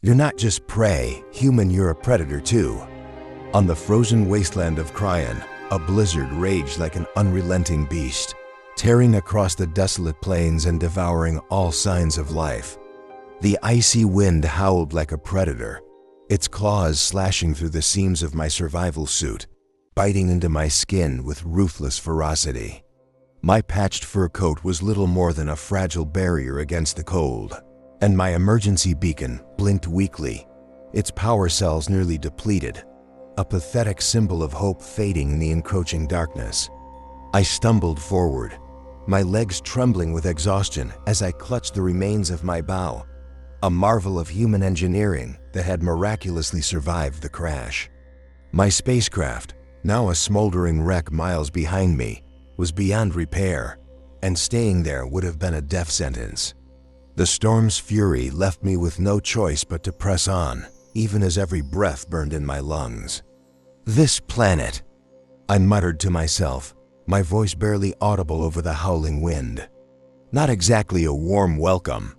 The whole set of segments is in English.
You're not just prey, human, you're a predator too. On the frozen wasteland of Cryon, a blizzard raged like an unrelenting beast, tearing across the desolate plains and devouring all signs of life. The icy wind howled like a predator, its claws slashing through the seams of my survival suit, biting into my skin with ruthless ferocity. My patched fur coat was little more than a fragile barrier against the cold, and my emergency beacon blinked weakly, its power cells nearly depleted, a pathetic symbol of hope fading in the encroaching darkness. I stumbled forward, my legs trembling with exhaustion as I clutched the remains of my bow, a marvel of human engineering that had miraculously survived the crash. My spacecraft, now a smoldering wreck miles behind me, was beyond repair, and staying there would have been a death sentence. The storm's fury left me with no choice but to press on, even as every breath burned in my lungs. This planet, I muttered to myself, my voice barely audible over the howling wind. Not exactly a warm welcome.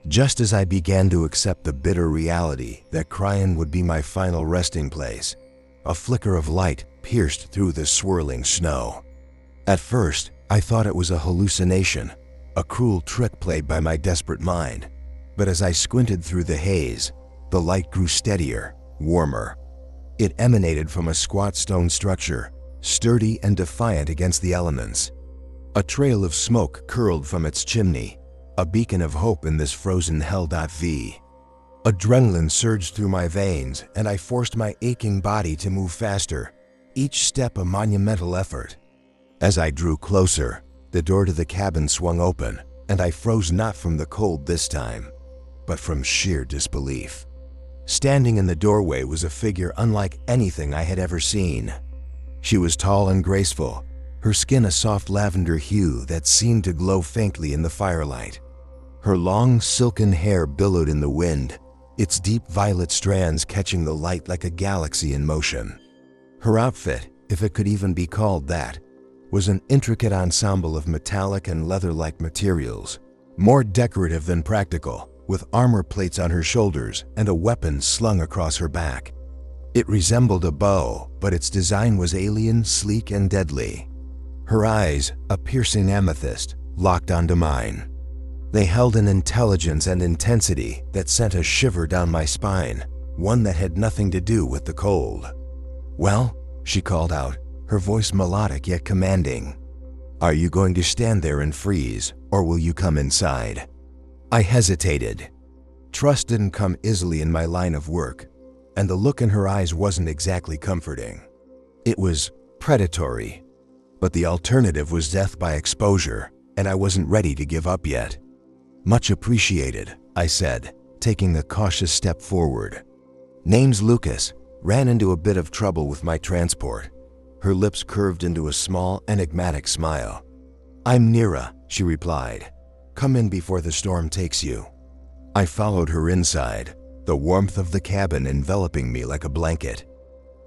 Just as I began to accept the bitter reality that Cryon would be my final resting place, a flicker of light pierced through the swirling snow. At first, I thought it was a hallucination, a cruel trick played by my desperate mind. But as I squinted through the haze, the light grew steadier, warmer. It emanated from a squat stone structure, sturdy and defiant against the elements. A trail of smoke curled from its chimney, a beacon of hope in this frozen hell.v. Adrenaline surged through my veins, and I forced my aching body to move faster, each step a monumental effort. As I drew closer, the door to the cabin swung open, and I froze not from the cold this time, but from sheer disbelief. Standing in the doorway was a figure unlike anything I had ever seen. She was tall and graceful, her skin a soft lavender hue that seemed to glow faintly in the firelight. Her long, silken hair billowed in the wind, its deep violet strands catching the light like a galaxy in motion. Her outfit, if it could even be called that, was an intricate ensemble of metallic and leather-like materials, more decorative than practical, with armor plates on her shoulders and a weapon slung across her back. It resembled a bow, but its design was alien, sleek, and deadly. Her eyes, a piercing amethyst, locked onto mine. They held an intelligence and intensity that sent a shiver down my spine, one that had nothing to do with the cold. "Well," she called out, her voice melodic yet commanding. "Are you going to stand there and freeze, or will you come inside?" I hesitated. Trust didn't come easily in my line of work, and the look in her eyes wasn't exactly comforting. It was predatory, but the alternative was death by exposure, and I wasn't ready to give up yet. "Much appreciated," I said, taking a cautious step forward. "Name's Lucas. Ran into a bit of trouble with my transport." Her lips curved into a small, enigmatic smile. "I'm Nira," she replied. "Come in before the storm takes you." I followed her inside, the warmth of the cabin enveloping me like a blanket.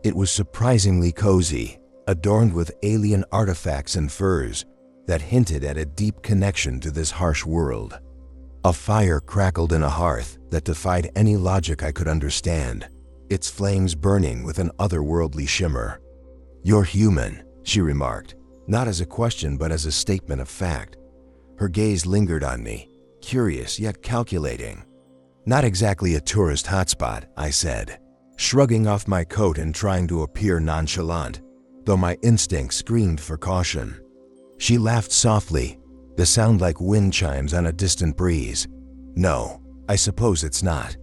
It was surprisingly cozy, adorned with alien artifacts and furs that hinted at a deep connection to this harsh world. A fire crackled in a hearth that defied any logic I could understand, its flames burning with an otherworldly shimmer. "You're human," she remarked, not as a question but as a statement of fact. Her gaze lingered on me, curious yet calculating. "Not exactly a tourist hotspot," I said, shrugging off my coat and trying to appear nonchalant, though my instincts screamed for caution. She laughed softly, the sound like wind chimes on a distant breeze. "No, I suppose it's not."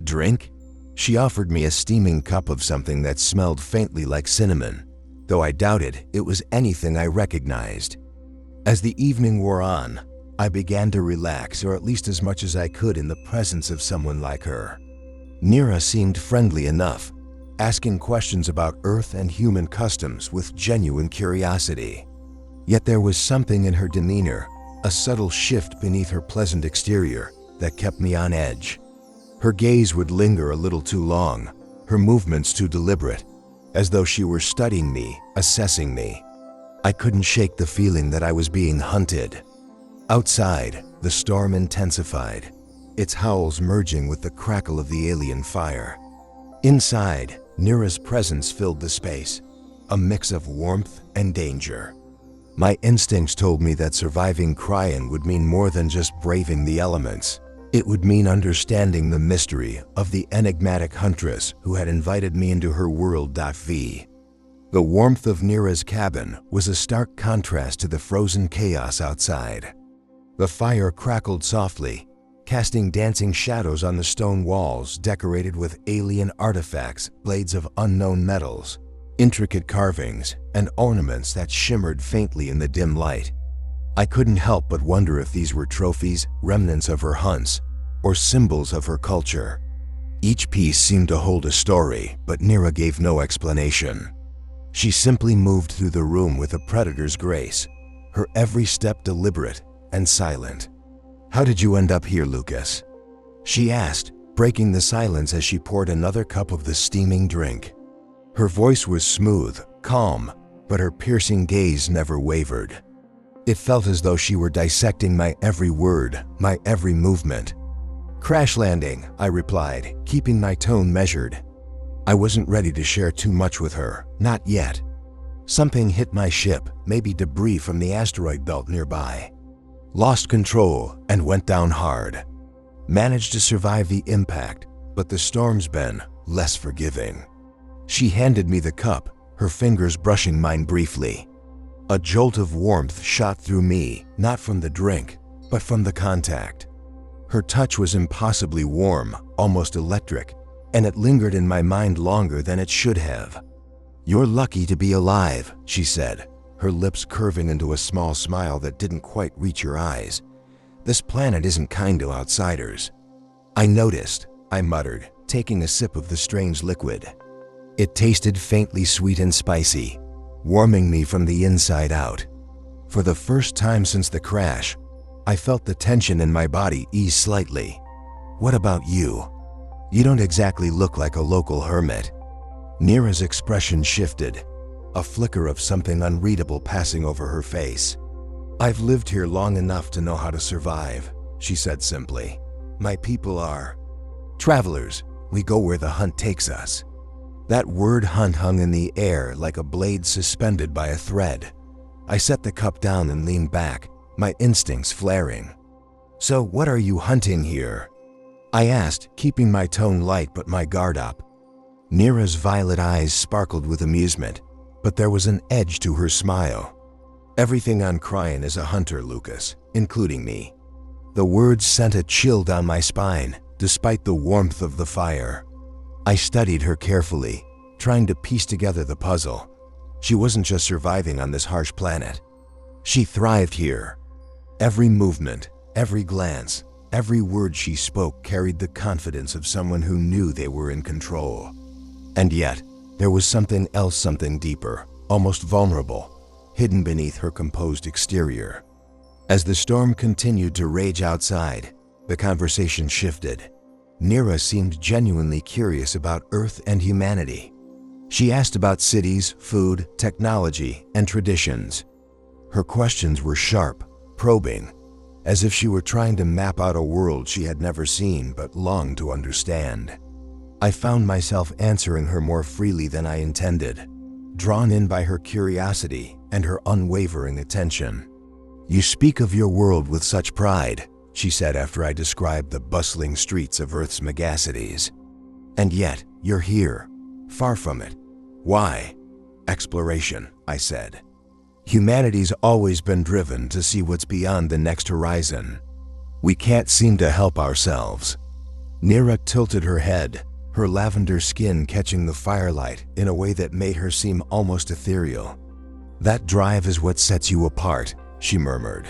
"Drink?" She offered me a steaming cup of something that smelled faintly like cinnamon, though I doubted it was anything I recognized. As the evening wore on, I began to relax, or at least as much as I could in the presence of someone like her. Nira seemed friendly enough, asking questions about Earth and human customs with genuine curiosity. Yet there was something in her demeanor, a subtle shift beneath her pleasant exterior, that kept me on edge. Her gaze would linger a little too long, her movements too deliberate, as though she were studying me, assessing me. I couldn't shake the feeling that I was being hunted. Outside, the storm intensified. its howls merging with the crackle of the alien fire. Inside, Nira's presence filled the space, a mix of warmth and danger. My instincts told me that surviving Cryon would mean more than just braving the elements. It would mean understanding the mystery of the enigmatic huntress who had invited me into her world. V. The warmth of Nira's cabin was a stark contrast to the frozen chaos outside. The fire crackled softly, casting dancing shadows on the stone walls decorated with alien artifacts, blades of unknown metals, intricate carvings, and ornaments that shimmered faintly in the dim light. I couldn't help but wonder if these were trophies, remnants of her hunts, or symbols of her culture. Each piece seemed to hold a story, but Nira gave no explanation. She simply moved through the room with a predator's grace, her every step deliberate and silent. "How did you end up here, Lucas?" she asked, breaking the silence as she poured another cup of the steaming drink. Her voice was smooth, calm, but her piercing gaze never wavered. It felt as though she were dissecting my every word, my every movement. "Crash landing," I replied, keeping my tone measured. I wasn't ready to share too much with her, not yet. Something hit my ship, maybe debris from the asteroid belt nearby. Lost control and went down hard. Managed to survive the impact, but the storm's been less forgiving. She handed me the cup, her fingers brushing mine briefly. A jolt of warmth shot through me, not from the drink, but from the contact. Her touch was impossibly warm, almost electric, and it lingered in my mind longer than it should have. "You're lucky to be alive," she said, her lips curving into a small smile that didn't quite reach her eyes. "This planet isn't kind to outsiders." "I noticed," I muttered, taking a sip of the strange liquid. It tasted faintly sweet and spicy, warming me from the inside out. For the first time since the crash, I felt the tension in my body ease slightly. "What about you? You don't exactly look like a local hermit." Nira's expression shifted, a flicker of something unreadable passing over her face. "I've lived here long enough to know how to survive," she said simply. "My people are travelers. We go where the hunt takes us." That word hunt hung in the air like a blade suspended by a thread. I set the cup down and leaned back, my instincts flaring. "So what are you hunting here?" I asked, keeping my tone light but my guard up. Nira's violet eyes sparkled with amusement, but there was an edge to her smile. "Everything on Cryon is a hunter, Lucas, including me." The words sent a chill down my spine, despite the warmth of the fire. I studied her carefully, trying to piece together the puzzle. She wasn't just surviving on this harsh planet. She thrived here. Every movement, every glance, every word she spoke carried the confidence of someone who knew they were in control. And yet, there was something else, something deeper, almost vulnerable, hidden beneath her composed exterior. As the storm continued to rage outside, the conversation shifted. Nira seemed genuinely curious about Earth and humanity. She asked about cities, food, technology, and traditions. Her questions were sharp, probing, as if she were trying to map out a world she had never seen but longed to understand. I found myself answering her more freely than I intended, drawn in by her curiosity and her unwavering attention. "You speak of your world with such pride," she said after I described the bustling streets of Earth's megacities. "And yet, you're here, far from it. Why?" "Exploration," I said. "Humanity's always been driven to see what's beyond the next horizon. We can't seem to help ourselves." Nira tilted her head, her lavender skin catching the firelight in a way that made her seem almost ethereal. "That drive is what sets you apart," she murmured.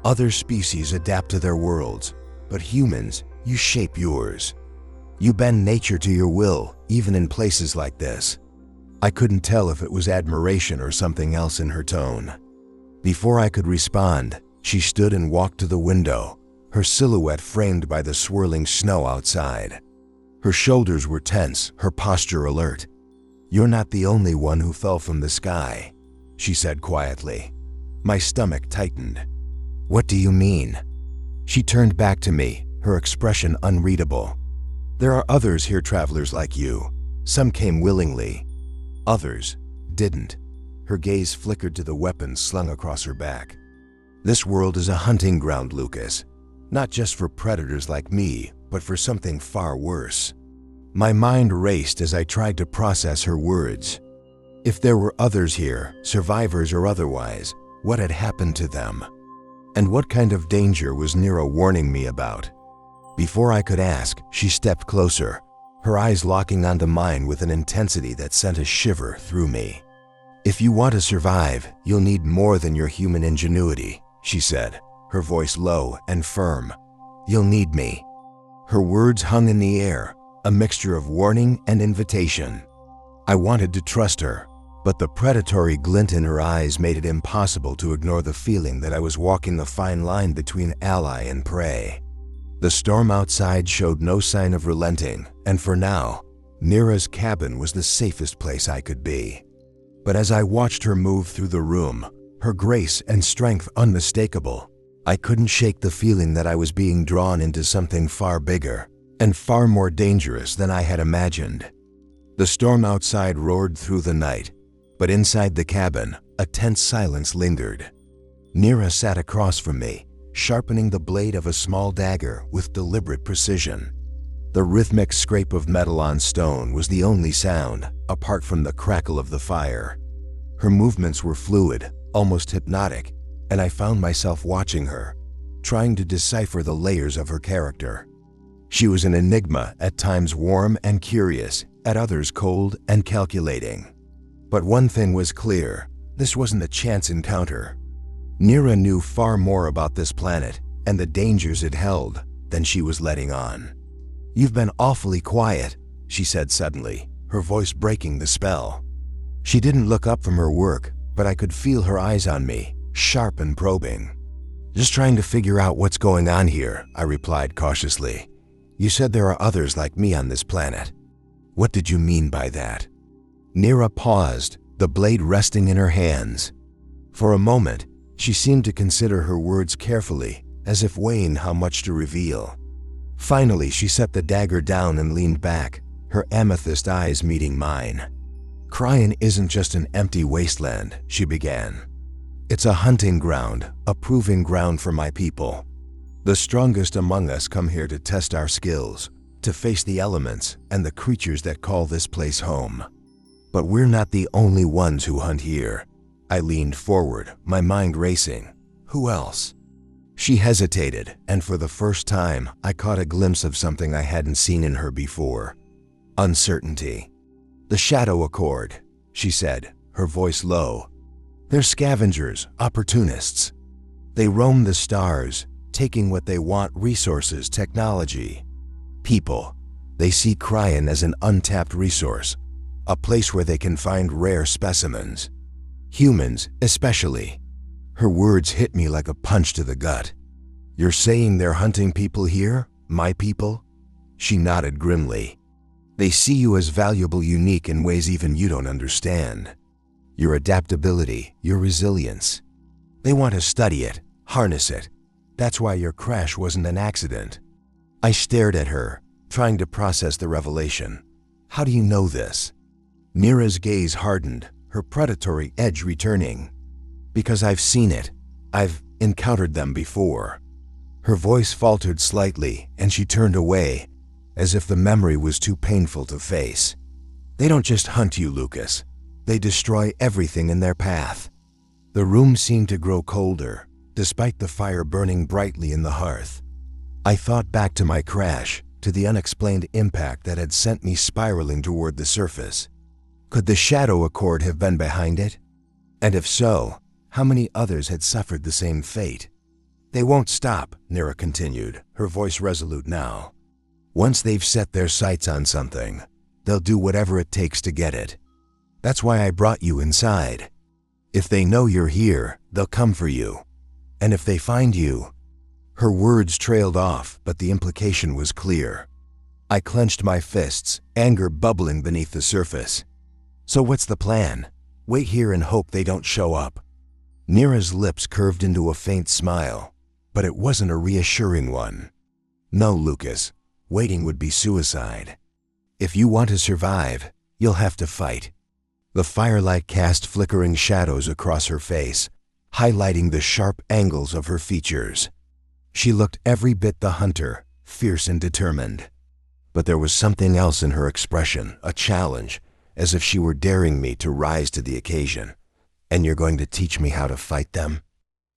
"Other species adapt to their worlds, but humans, you shape yours. You bend nature to your will, even in places like this." I couldn't tell if it was admiration or something else in her tone. Before I could respond, she stood and walked to the window, her silhouette framed by the swirling snow outside. Her shoulders were tense, her posture alert. "You're not the only one who fell from the sky," she said quietly. My stomach tightened. "What do you mean?" She turned back to me, her expression unreadable. "There are others here, travelers like you. Some came willingly. Others didn't." Her gaze flickered to the weapons slung across her back. "This world is a hunting ground, Lucas. Not just for predators like me, but for something far worse." My mind raced as I tried to process her words. If there were others here, survivors or otherwise, what had happened to them? And what kind of danger was Nira warning me about? Before I could ask, she stepped closer, her eyes locking onto mine with an intensity that sent a shiver through me. "If you want to survive, you'll need more than your human ingenuity," she said, her voice low and firm. "You'll need me." Her words hung in the air, a mixture of warning and invitation. I wanted to trust her, but the predatory glint in her eyes made it impossible to ignore the feeling that I was walking the fine line between ally and prey. The storm outside showed no sign of relenting, and for now, Nira's cabin was the safest place I could be. But as I watched her move through the room, her grace and strength unmistakable, I couldn't shake the feeling that I was being drawn into something far bigger and far more dangerous than I had imagined. The storm outside roared through the night, but inside the cabin, a tense silence lingered. Nira sat across from me, sharpening the blade of a small dagger with deliberate precision. The rhythmic scrape of metal on stone was the only sound, apart from the crackle of the fire. Her movements were fluid, almost hypnotic, and I found myself watching her, trying to decipher the layers of her character. She was an enigma, at times warm and curious, at others cold and calculating. But one thing was clear, this wasn't a chance encounter. Nira knew far more about this planet and the dangers it held than she was letting on. "You've been awfully quiet," she said suddenly, her voice breaking the spell. She didn't look up from her work, but I could feel her eyes on me, sharp and probing. "Just trying to figure out what's going on here," I replied cautiously. "You said there are others like me on this planet. What did you mean by that?" Nira paused, the blade resting in her hands. For a moment, she seemed to consider her words carefully, as if weighing how much to reveal. Finally, she set the dagger down and leaned back, her amethyst eyes meeting mine. "Cryon isn't just an empty wasteland," she began. "It's a hunting ground, a proving ground for my people. The strongest among us come here to test our skills, to face the elements and the creatures that call this place home. But we're not the only ones who hunt here." I leaned forward, my mind racing. "Who else?" She hesitated, and for the first time, I caught a glimpse of something I hadn't seen in her before. Uncertainty. "The Shadow Accord," she said, her voice low. "They're scavengers, opportunists. They roam the stars, taking what they want: resources, technology, people. They see Cryon as an untapped resource, a place where they can find rare specimens. Humans, especially." Her words hit me like a punch to the gut. "You're saying they're hunting people here? My people?" She nodded grimly. "They see you as valuable, unique in ways even you don't understand. Your adaptability, your resilience. They want to study it, harness it. That's why your crash wasn't an accident." I stared at her, trying to process the revelation. "How do you know this?" Nira's gaze hardened, her predatory edge returning. "Because I've seen it. I've encountered them before." Her voice faltered slightly, and she turned away, as if the memory was too painful to face. "They don't just hunt you, Lucas. They destroy everything in their path." The room seemed to grow colder, despite the fire burning brightly in the hearth. I thought back to my crash, to the unexplained impact that had sent me spiraling toward the surface. Could the Shadow Accord have been behind it? And if so, how many others had suffered the same fate? "They won't stop," Nira continued, her voice resolute now. "Once they've set their sights on something, they'll do whatever it takes to get it. That's why I brought you inside. If they know you're here, they'll come for you. And if they find you..." Her words trailed off, but the implication was clear. I clenched my fists, anger bubbling beneath the surface. "So what's the plan? Wait here and hope they don't show up?" Nira's lips curved into a faint smile, but it wasn't a reassuring one. No, Lucas. Waiting would be suicide. If you want to survive, you'll have to fight. The firelight cast flickering shadows across her face, highlighting the sharp angles of her features. She looked every bit the hunter, fierce and determined. But there was something else in her expression, a challenge, as if she were daring me to rise to the occasion. And you're going to teach me how to fight them?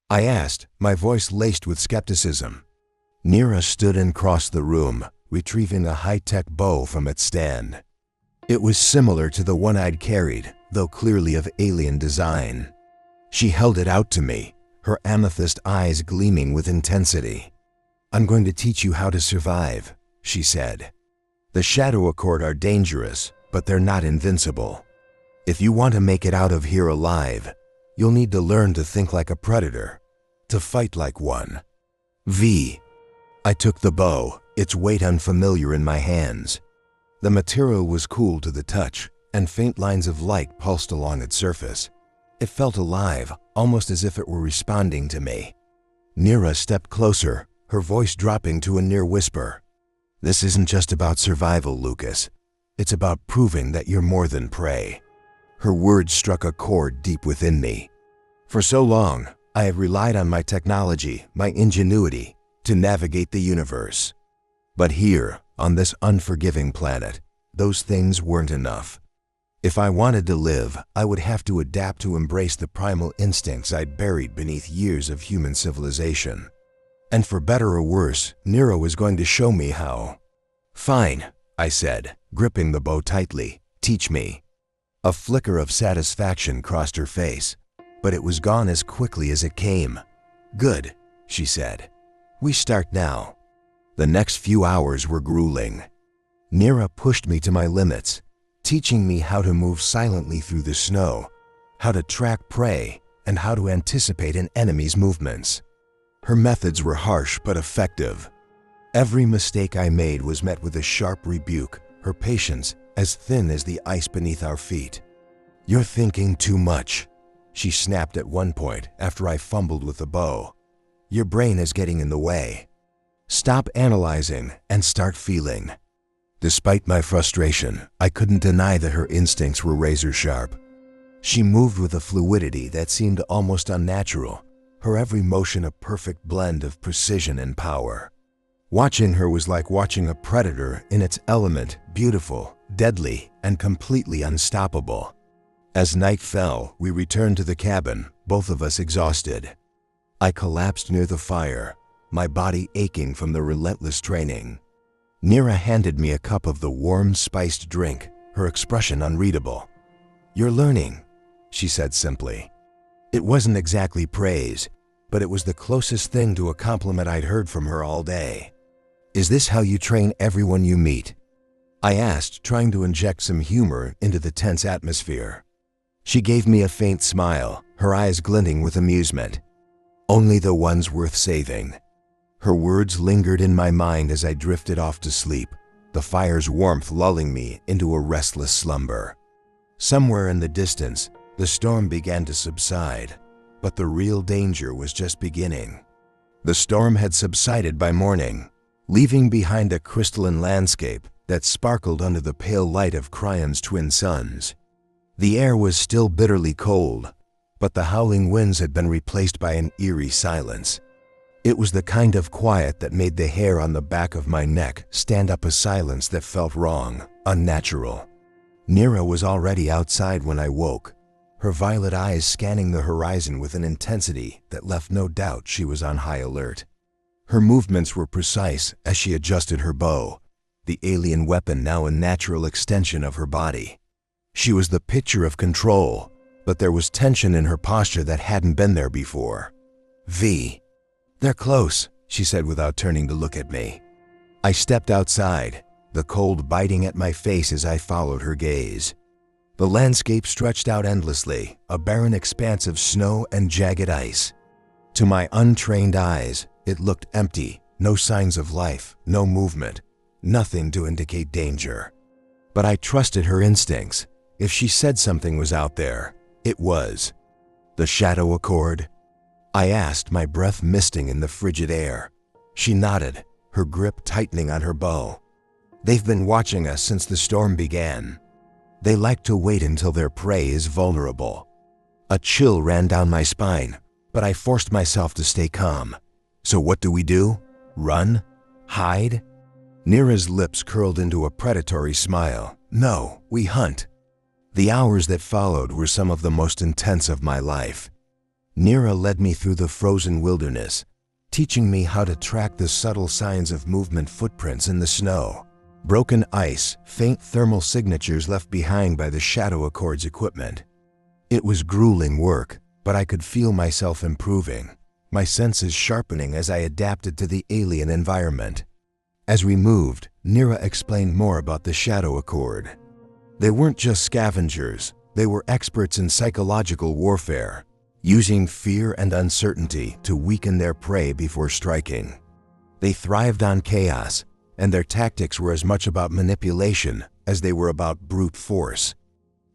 I asked, my voice laced with skepticism. Nira stood and crossed the room, retrieving a high-tech bow from its stand. It was similar to the one I'd carried, though clearly of alien design. She held it out to me, her amethyst eyes gleaming with intensity. I'm going to teach you how to survive, she said. The Shadow Accord are dangerous, but they're not invincible. If you want to make it out of here alive, you'll need to learn to think like a predator, to fight like one. I took the bow, its weight unfamiliar in my hands. The material was cool to the touch, and faint lines of light pulsed along its surface. It felt alive, almost as if it were responding to me. Nira stepped closer, her voice dropping to a near whisper. This isn't just about survival, Lucas. It's about proving that you're more than prey. Her words struck a chord deep within me. For so long, I have relied on my technology, my ingenuity, to navigate the universe. But here, on this unforgiving planet, those things weren't enough. If I wanted to live, I would have to adapt to embrace the primal instincts I'd buried beneath years of human civilization. And for better or worse, Nira was going to show me how. Fine, I said, gripping the bow tightly. Teach me. A flicker of satisfaction crossed her face, but it was gone as quickly as it came. Good, she said. We start now. The next few hours were grueling. Nira pushed me to my limits, teaching me how to move silently through the snow, how to track prey, and how to anticipate an enemy's movements. Her methods were harsh but effective. Every mistake I made was met with a sharp rebuke, her patience as thin as the ice beneath our feet. You're thinking too much, she snapped at one point after I fumbled with the bow. Your brain is getting in the way. Stop analyzing and start feeling. Despite my frustration, I couldn't deny that her instincts were razor sharp. She moved with a fluidity that seemed almost unnatural, her every motion a perfect blend of precision and power. Watching her was like watching a predator in its element, beautiful, deadly, and completely unstoppable. As night fell, we returned to the cabin, both of us exhausted. I collapsed near the fire, my body aching from the relentless training. Nira handed me a cup of the warm, spiced drink, her expression unreadable. You're learning, she said simply. It wasn't exactly praise, but it was the closest thing to a compliment I'd heard from her all day. Is this how you train everyone you meet? I asked, trying to inject some humor into the tense atmosphere. She gave me a faint smile, her eyes glinting with amusement. Only the ones worth saving. Her words lingered in my mind as I drifted off to sleep, the fire's warmth lulling me into a restless slumber. Somewhere in the distance, the storm began to subside, but the real danger was just beginning. The storm had subsided by morning, leaving behind a crystalline landscape that sparkled under the pale light of Cryon's twin suns. The air was still bitterly cold, but the howling winds had been replaced by an eerie silence. It was the kind of quiet that made the hair on the back of my neck stand up, a silence that felt wrong, unnatural. Nira was already outside when I woke, her violet eyes scanning the horizon with an intensity that left no doubt she was on high alert. Her movements were precise as she adjusted her bow, the alien weapon now a natural extension of her body. She was the picture of control, but there was tension in her posture that hadn't been there before. They're close, she said without turning to look at me. I stepped outside, the cold biting at my face as I followed her gaze. The landscape stretched out endlessly, a barren expanse of snow and jagged ice. To my untrained eyes, it looked empty, no signs of life, no movement, nothing to indicate danger. But I trusted her instincts. If she said something was out there, it was. The Shadow Accord? I asked, my breath misting in the frigid air. She nodded, her grip tightening on her bow. "They've been watching us since the storm began. They like to wait until their prey is vulnerable." A chill ran down my spine, but I forced myself to stay calm. "So what do? Run? Hide?" Nira's lips curled into a predatory smile. "No, we hunt." The hours that followed were some of the most intense of my life. Nira led me through the frozen wilderness, teaching me how to track the subtle signs of movement footprints in the snow. Broken ice, faint thermal signatures left behind by the Shadow Accord's equipment. It was grueling work, but I could feel myself improving, my senses sharpening as I adapted to the alien environment. As we moved, Nira explained more about the Shadow Accord. They weren't just scavengers, they were experts in psychological warfare, using fear and uncertainty to weaken their prey before striking. They thrived on chaos, and their tactics were as much about manipulation as they were about brute force.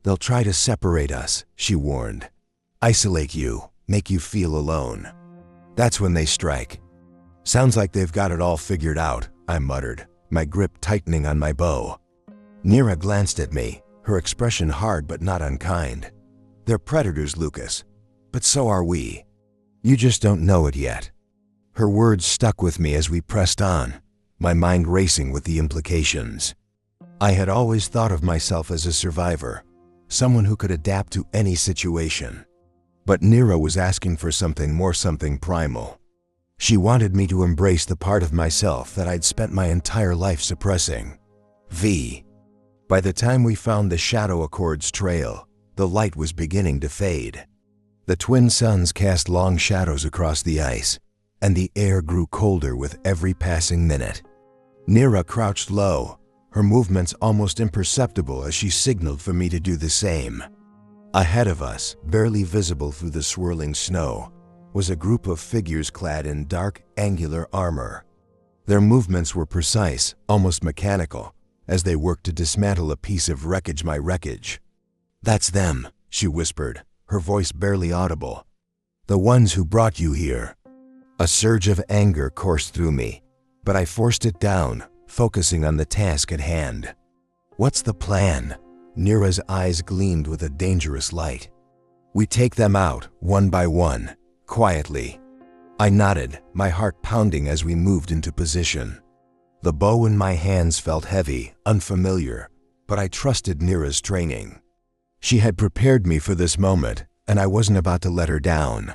"They'll try to separate us," she warned. "Isolate you, make you feel alone. That's when they strike." "Sounds like they've got it all figured out," I muttered, my grip tightening on my bow. Nira glanced at me, her expression hard but not unkind. "They're predators, Lucas, but so are we. You just don't know it yet." Her words stuck with me as we pressed on, my mind racing with the implications. I had always thought of myself as a survivor, someone who could adapt to any situation. But Nira was asking for something more, something primal. She wanted me to embrace the part of myself that I'd spent my entire life suppressing. By the time we found the Shadow Accord's trail, the light was beginning to fade. The twin suns cast long shadows across the ice, and the air grew colder with every passing minute. Nira crouched low, her movements almost imperceptible as she signaled for me to do the same. Ahead of us, barely visible through the swirling snow, was a group of figures clad in dark, angular armor. Their movements were precise, almost mechanical, as they worked to dismantle a piece of my wreckage. "That's them," she whispered, her voice barely audible. "The ones who brought you here." A surge of anger coursed through me, but I forced it down, focusing on the task at hand. "What's the plan?" Nira's eyes gleamed with a dangerous light. "We take them out, one by one, quietly." I nodded, my heart pounding as we moved into position. The bow in my hands felt heavy, unfamiliar, but I trusted Nira's training. She had prepared me for this moment, and I wasn't about to let her down.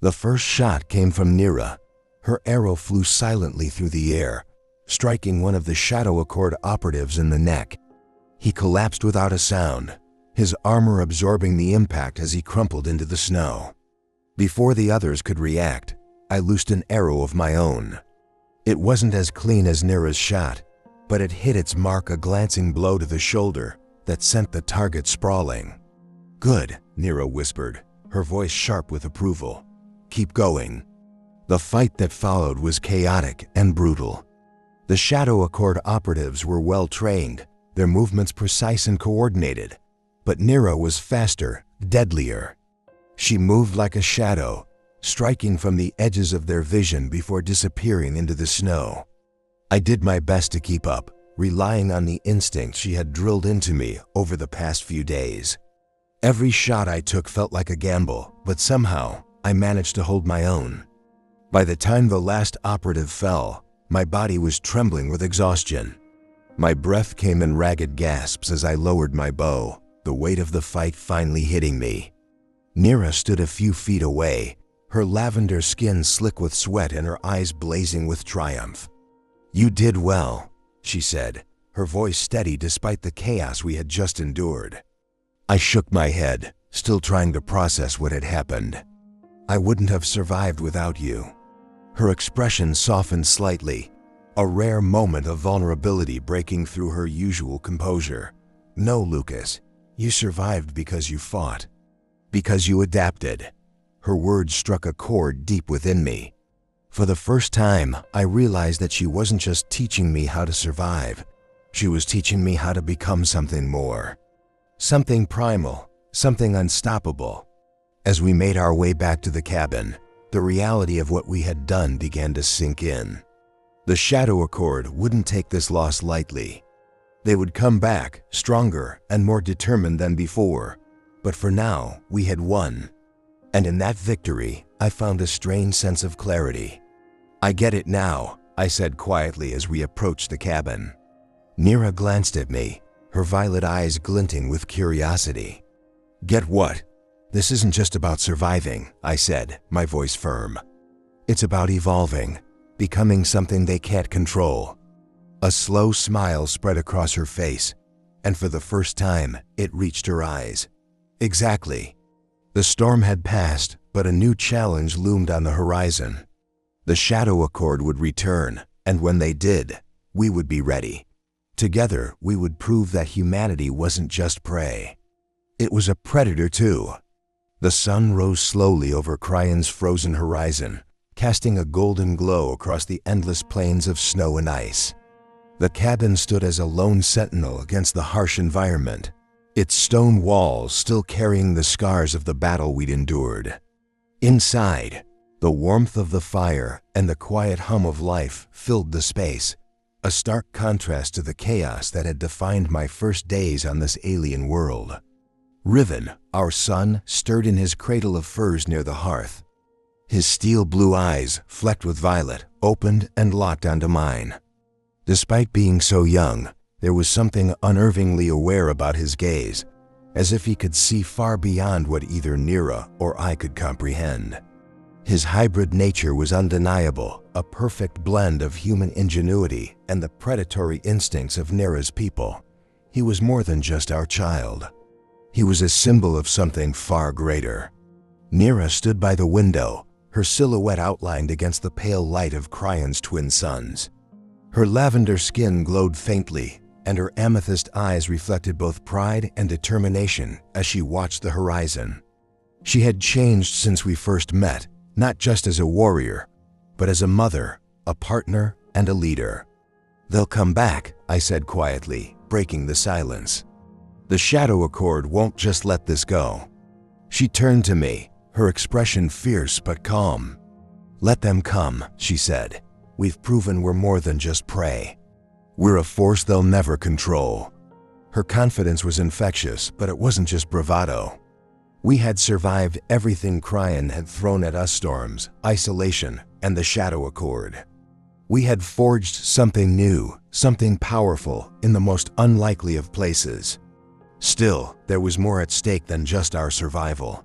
The first shot came from Nira. Her arrow flew silently through the air, striking one of the Shadow Accord operatives in the neck. He collapsed without a sound, his armor absorbing the impact as he crumpled into the snow. Before the others could react, I loosed an arrow of my own. It wasn't as clean as Nira's shot, but it hit its mark, a glancing blow to the shoulder that sent the target sprawling. "Good," Nira whispered, her voice sharp with approval. "Keep going." The fight that followed was chaotic and brutal. The Shadow Accord operatives were well trained, their movements precise and coordinated, but Nira was faster, deadlier. She moved like a shadow, striking from the edges of their vision before disappearing into the snow. I did my best to keep up, relying on the instinct she had drilled into me over the past few days. Every shot I took felt like a gamble, but somehow I managed to hold my own. By the time the last operative fell, my body was trembling with exhaustion. My breath came in ragged gasps as I lowered my bow, the weight of the fight finally hitting me. Nira stood a few feet away, her lavender skin slick with sweat and her eyes blazing with triumph. "You did well," she said, her voice steady despite the chaos we had just endured. I shook my head, still trying to process what had happened. "I wouldn't have survived without you." Her expression softened slightly, a rare moment of vulnerability breaking through her usual composure. "No, Lucas, you survived because you fought. Because you adapted." Her words struck a chord deep within me. For the first time, I realized that she wasn't just teaching me how to survive. She was teaching me how to become something more. Something primal, something unstoppable. As we made our way back to the cabin, the reality of what we had done began to sink in. The Shadow Accord wouldn't take this loss lightly. They would come back, stronger and more determined than before. But for now, we had won. And in that victory, I found a strange sense of clarity. "I get it now," I said quietly as we approached the cabin. Nira glanced at me, her violet eyes glinting with curiosity. "Get what?" "This isn't just about surviving," I said, my voice firm. "It's about evolving, becoming something they can't control." A slow smile spread across her face, and for the first time, it reached her eyes. "Exactly." The storm had passed, but a new challenge loomed on the horizon. The Shadow Accord would return, and when they did, we would be ready. Together, we would prove that humanity wasn't just prey. It was a predator too. The sun rose slowly over Cryon's frozen horizon, casting a golden glow across the endless plains of snow and ice. The cabin stood as a lone sentinel against the harsh environment, its stone walls still carrying the scars of the battle we'd endured. Inside, the warmth of the fire and the quiet hum of life filled the space, a stark contrast to the chaos that had defined my first days on this alien world. Riven, our son, stirred in his cradle of furs near the hearth. His steel blue eyes, flecked with violet, opened and locked onto mine. Despite being so young, there was something unnervingly aware about his gaze, as if he could see far beyond what either Nira or I could comprehend. His hybrid nature was undeniable, a perfect blend of human ingenuity and the predatory instincts of Nira's people. He was more than just our child. He was a symbol of something far greater. Nira stood by the window, her silhouette outlined against the pale light of Cryon's twin suns. Her lavender skin glowed faintly, and her amethyst eyes reflected both pride and determination as she watched the horizon. She had changed since we first met, not just as a warrior, but as a mother, a partner, and a leader. "They'll come back," I said quietly, breaking the silence. "The Shadow Accord won't just let this go." She turned to me, her expression fierce but calm. "Let them come," she said. "We've proven we're more than just prey. We're a force they'll never control." Her confidence was infectious, but it wasn't just bravado. We had survived everything Cryon had thrown at us: storms, isolation, and the Shadow Accord. We had forged something new, something powerful, in the most unlikely of places. Still, there was more at stake than just our survival.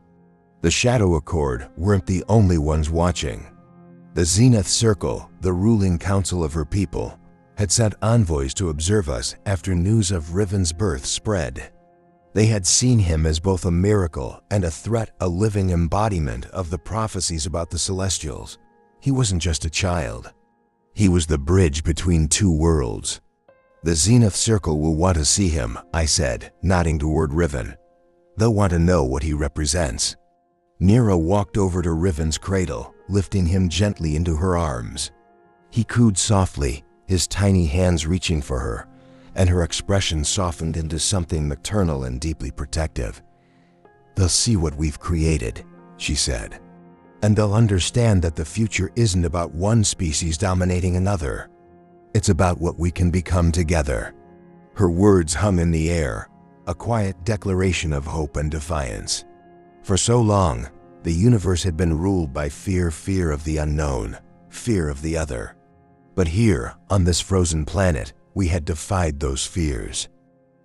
The Shadow Accord weren't the only ones watching. The Zenith Circle, the ruling council of her people, had sent envoys to observe us after news of Riven's birth spread. They had seen him as both a miracle and a threat, a living embodiment of the prophecies about the Celestials. He wasn't just a child. He was the bridge between two worlds. "The Zenith Circle will want to see him," I said, nodding toward Riven. "They'll want to know what he represents." Nira walked over to Riven's cradle, lifting him gently into her arms. He cooed softly, his tiny hands reaching for her, and her expression softened into something maternal and deeply protective. "They'll see what we've created," she said. "And they'll understand that the future isn't about one species dominating another. It's about what we can become together." Her words hung in the air, a quiet declaration of hope and defiance. For so long, the universe had been ruled by fear of the unknown, fear of the other. But here, on this frozen planet, we had defied those fears.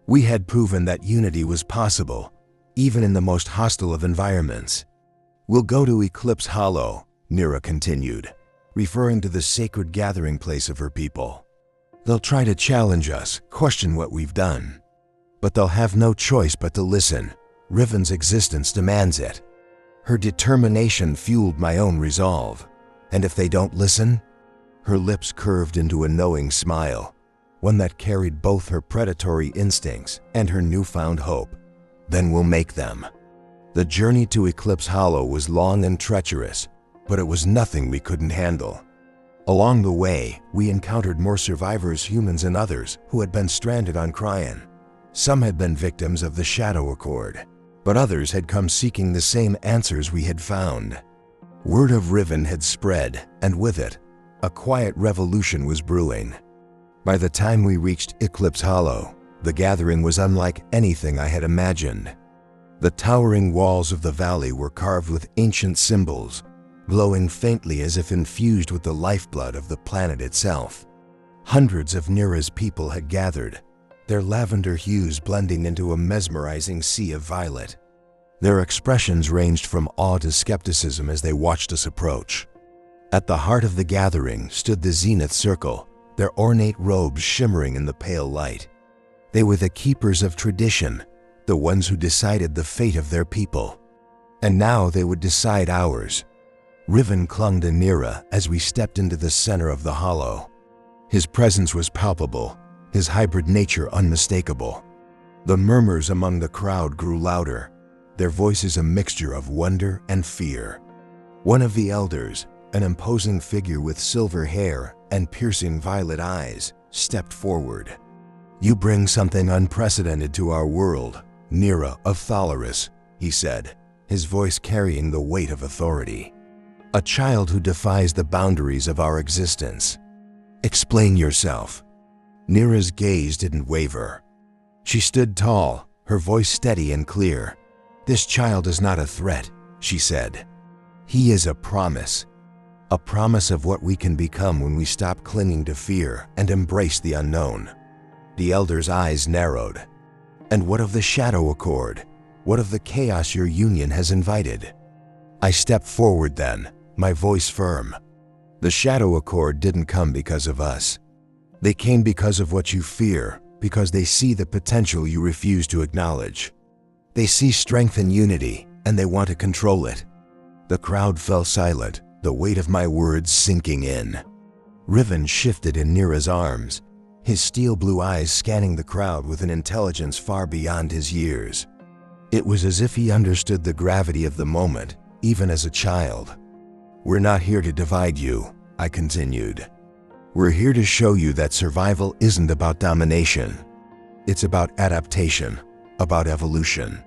We had proven that unity was possible, even in the most hostile of environments. "We'll go to Eclipse Hollow," Nira continued, referring to the sacred gathering place of her people. "They'll try to challenge us, question what we've done. But they'll have no choice but to listen. Riven's existence demands it." Her determination fueled my own resolve. "And if they don't listen?" Her lips curved into a knowing smile, one that carried both her predatory instincts and her newfound hope. "Then we'll make them." The journey to Eclipse Hollow was long and treacherous, but it was nothing we couldn't handle. Along the way, we encountered more survivors, humans and others, who had been stranded on Cryon. Some had been victims of the Shadow Accord, but others had come seeking the same answers we had found. Word of Riven had spread, and with it, A quiet revolution was brewing. By the time we reached Eclipse Hollow, the gathering was unlike anything I had imagined. The towering walls of the valley were carved with ancient symbols, glowing faintly as if infused with the lifeblood of the planet itself. Hundreds of Nira's people had gathered, their lavender hues blending into a mesmerizing sea of violet. Their expressions ranged from awe to skepticism as they watched us approach. At the heart of the gathering stood the Zenith Circle, their ornate robes shimmering in the pale light. They were the keepers of tradition, the ones who decided the fate of their people. And now they would decide ours. Riven clung to Nira as we stepped into the center of the hollow. His presence was palpable, his hybrid nature unmistakable. The murmurs among the crowd grew louder, their voices a mixture of wonder and fear. One of the elders, an imposing figure with silver hair and piercing violet eyes, stepped forward. "You bring something unprecedented to our world, Nira of Thalaris," he said, his voice carrying the weight of authority. "A child who defies the boundaries of our existence. Explain yourself." Nira's gaze didn't waver. She stood tall, her voice steady and clear. "This child is not a threat," she said. "He is a promise of what we can become when we stop clinging to fear and embrace the unknown." The elder's eyes narrowed. "And what of the Shadow Accord? What of the chaos your union has invited?" I stepped forward then, my voice firm. "The Shadow Accord didn't come because of us. They came because of what you fear, because they see the potential you refuse to acknowledge. They see strength in unity, and they want to control it." The crowd fell silent, the weight of my words sinking in. Riven shifted in Nira's arms, his steel blue eyes scanning the crowd with an intelligence far beyond his years. It was as if he understood the gravity of the moment, even as a child. "We're not here to divide you," I continued. "We're here to show you that survival isn't about domination. It's about adaptation, about evolution."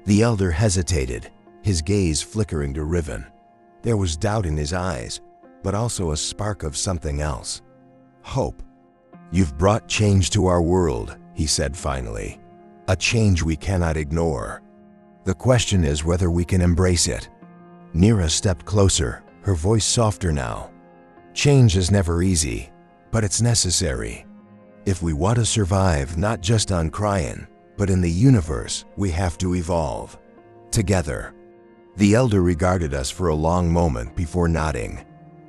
The elder hesitated, his gaze flickering to Riven. There was doubt in his eyes, but also a spark of something else. Hope. "You've brought change to our world," he said finally. "A change we cannot ignore. The question is whether we can embrace it." Nira stepped closer, her voice softer now. "Change is never easy, but it's necessary. If we want to survive not just on Cryon, but in the universe, we have to evolve. Together." The elder regarded us for a long moment before nodding.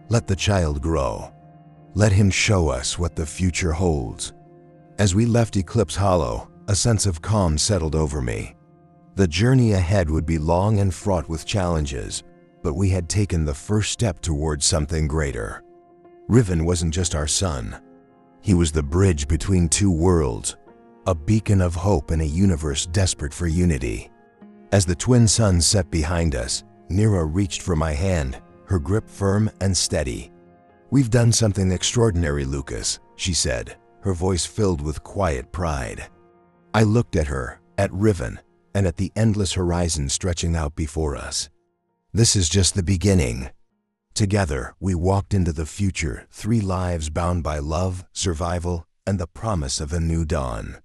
"Let the child grow. Let him show us what the future holds." As we left Eclipse Hollow, a sense of calm settled over me. The journey ahead would be long and fraught with challenges, but we had taken the first step towards something greater. Riven wasn't just our son. He was the bridge between two worlds, a beacon of hope in a universe desperate for unity. As the twin suns set behind us, Nira reached for my hand, her grip firm and steady. "We've done something extraordinary, Lucas," she said, her voice filled with quiet pride. I looked at her, at Riven, and at the endless horizon stretching out before us. This is just the beginning. Together, we walked into the future, 3 lives bound by love, survival, and the promise of a new dawn.